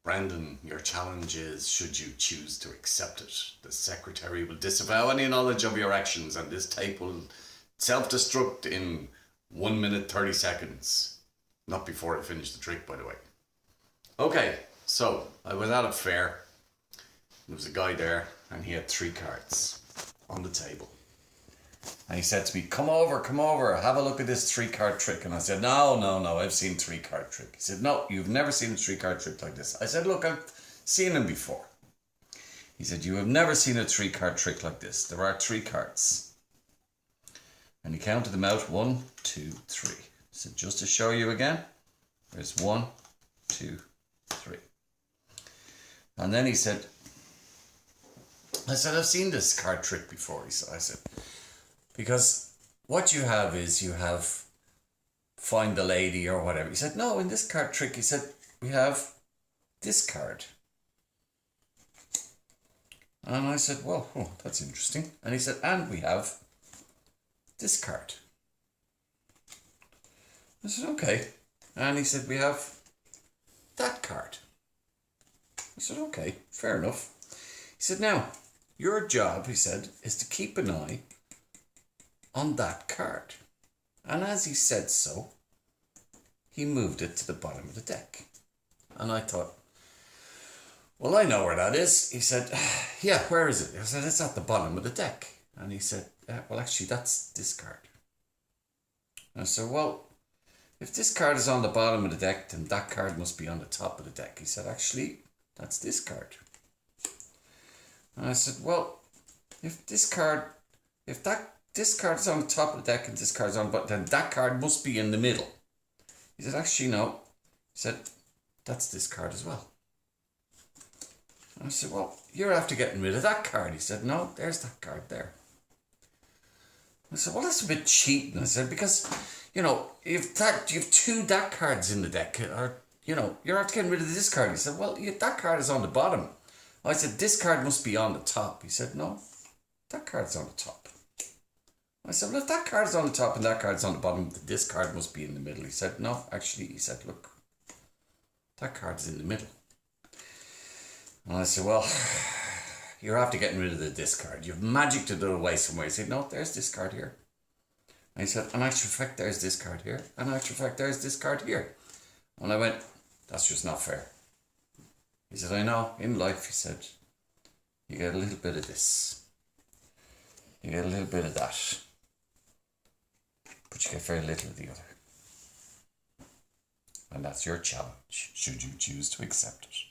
Brandon, your challenge is, should you choose to accept it, the secretary will disavow any knowledge of your actions and this tape will self-destruct in 1 minute 30 seconds. Not before I finish the trick, by the way. Okay, so I was at a fair. There was a guy there and he had 3 cards on the table. And he said to me, come over, have a look at this 3-card trick. And I said, no, I've seen 3-card trick. He said, no, you've never seen a 3-card trick like this. I said, look, I've seen them before. He said, you have never seen a 3-card trick like this. There are 3 cards. And he counted them out, 1, 2, 3. He said, just to show you again, there's 1, 2, 3. And then he said, I said, I've seen this card trick before. I said, because what you have is you have find the lady or whatever. He said, no, in this card trick, he said, we have this card. And I said, well, that's interesting. And he said, and we have this card. I said, okay. And he said, we have that card. I said, okay, fair enough. He said, now, your job, he said, is to keep an eye on that card. And as he said so, he moved it to the bottom of the deck. And I thought, well, I know where that is. He said, yeah, where is it? I said, it's at the bottom of the deck. And he said, well, actually, that's this card. And I said, well, if this card is on the bottom of the deck, then that card must be on the top of the deck. He said, actually, that's this card. And I said, well, if this card is on the top of the deck and this card's on, but then that card must be in the middle. He said, actually, no. He said, that's this card as well. And I said, well, you're after getting rid of that card. He said, no, there's that card there. I said, well, that's a bit cheating. I said, because, you have 2 that cards in the deck, or, you're after getting rid of this card. He said, well, that card is on the bottom. I said, this card must be on the top. He said, no, that card's on the top. I said, well, if that card's on the top and that card's on the bottom, this card must be in the middle. He said, no, actually, he said, look, that card's in the middle. And I said, well, you're after getting rid of the discard. You've magicked it away somewhere. He said, no, there's this card here. And he said, in actual fact, there's this card here. And in actual fact, there's this card here. And I went, that's just not fair. He said, I know, in life, he said, you get a little bit of this. You get a little bit of that. But you get very little of the other. And that's your challenge, should you choose to accept it.